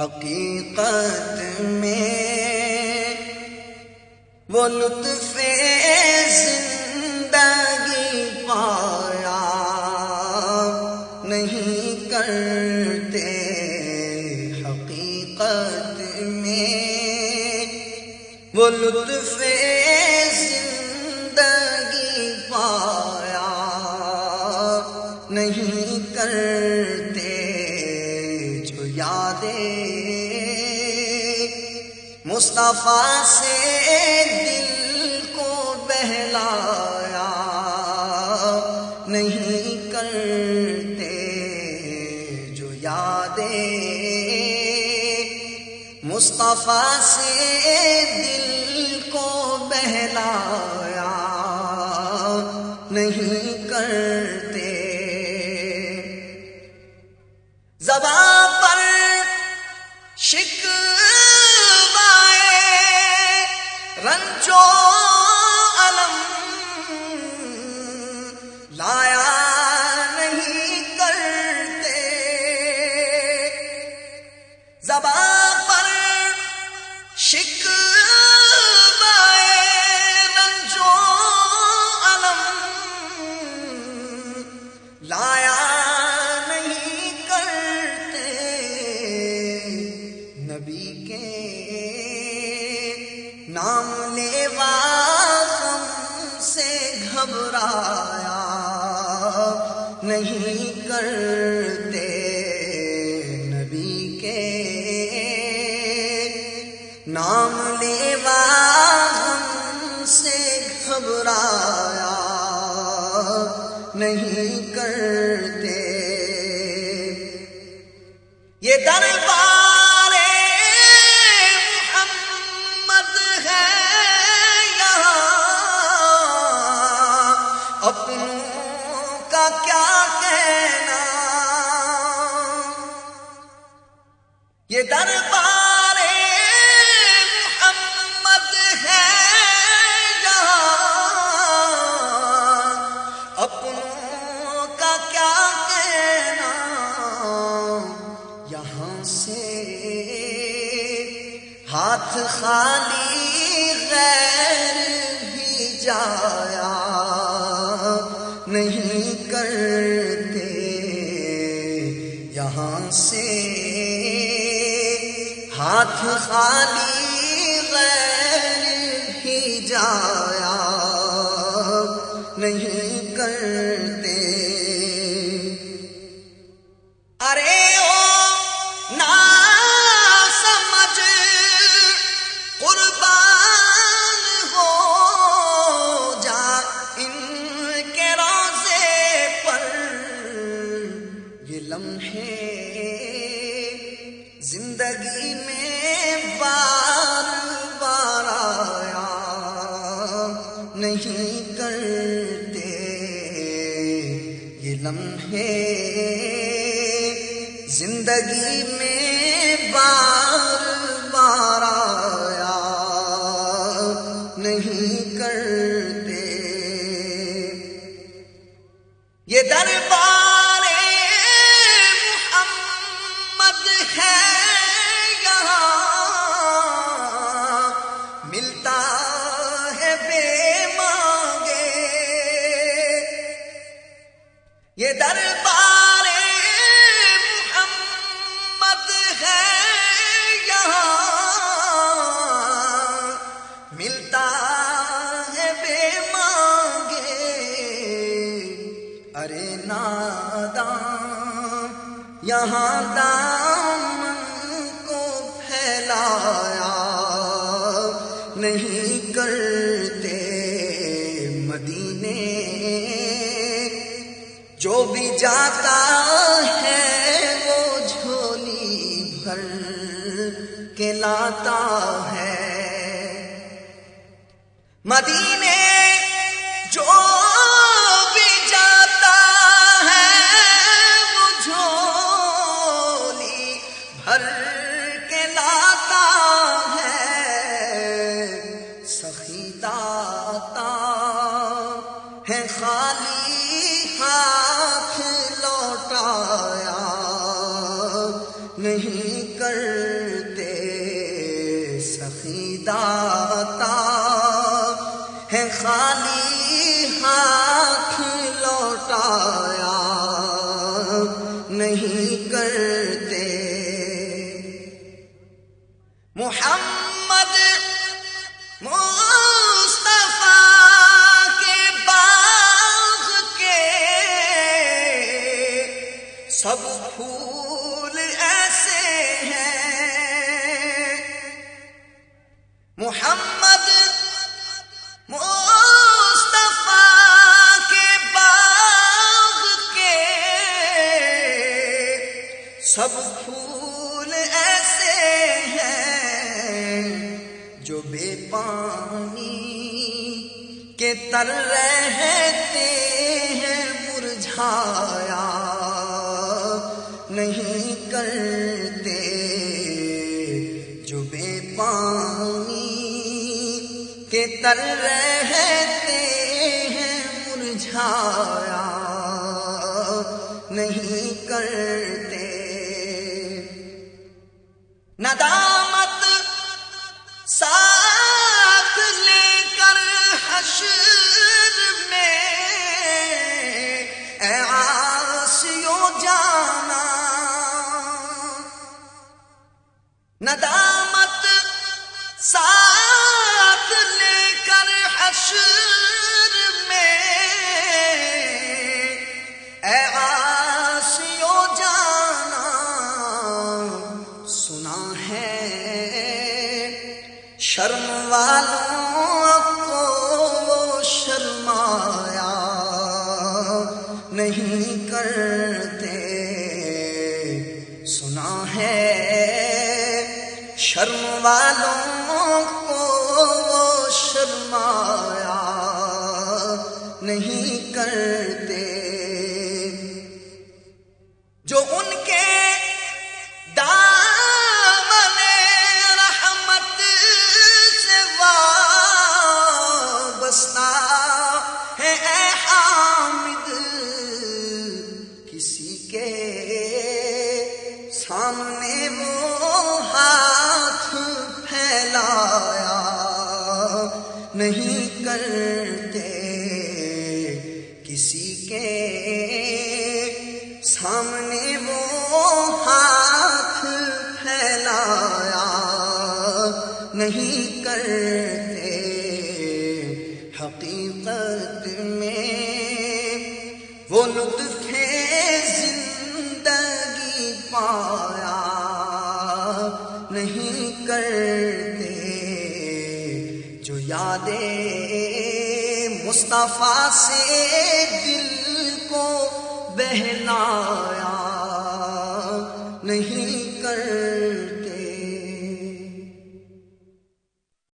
حقیقت میں وہ لطف زندگی پایا نہیں کرتے، حقیقت میں وہ لطف زندگی پایا نہیں کرتے، جو یادیں مصطفیٰ سے دل کو بہلایا نہیں کرتے، جو یادیں مصطفیٰ سے دل کو بہلایا نہیں کرتے، زباں پر شکوائے رنج و الم لایا نہیں کرتے، زباں پر شکوائے رنج و الم لایا نہیں کرتے، نبی کے نام لیوا غم سے گھبرایا نہیں کرتے، نبی کے نام لیوا غم سے گھبرایا نہیں کرتے، یہ دربار محمد ہے یہاں، اپنوں کا کیا کہنا، یہ دربار محمد ہے یہاں، اپنوں کا کیا کہنا، یہاں سے ہاتھ خالی غیر بھی جایا نہیں کرتے، یہاں سے ہاتھ خالی غیر بھی جایا نہیں کرتے، ارے او نا سمجھ قربان ہو جا ان کے روضے پر، یہ لمحے زندگی میں بار بار آیا نہیں کرتے، یہ لمحے زندگی میں بار بار آیا نہیں کرتے، یہ دربار محمد ہے یہاں، ملتا ہے بے مانگے، یہ دربار محمد ہے یہاں، ملتا ہے بے مانگے، ارے ناداں یہاں دامن کو پھیلایا نہیں کرتے، مدینے جو بھی جاتا ہے وہ جھولی بھر کے لاتا ہے، مدینے جو بھی جاتا ہے وہ جھولی بھر کے لاتا ہے، سخی داتا ہے خالی ہاتھ لوٹایا نہیں کر کرتے سخی داتا ہے خالی ہاتھ لوٹایا نہیں کرتے محمد مصطفیٰ کے باغ کے سب پھول ایسے ہیں محمد مصطفیٰ کے باغ کے سب پھول ایسے ہیں جو بے پانی کے تر رہتے ہیں مرجھایا نہیں کرتے جو بے پانی کے تر رہتے ہیں مرجھایا نہیں کرتے ندامت ساتھ لے کر حشر میں اے عاصیو جانا ندامت ساتھ لے کر حشر میں اے عاصیو جانا سنا ہے شرم والوں کو شرمایا نہیں کرتے سنا ہے شرم والوں کو شرمایا نہیں کرتے جو ان کے ہے اے حامد کسی کے سامنے وہ ہاتھ پھیلایا نہیں کرتے کسی کے سامنے وہ ہاتھ پھیلایا نہیں کرتے حقیقت میں وہ لطف زندگی پایا نہیں کرتے جو یاد مصطفیٰ سے دل کو بہلایا نہیں کرتے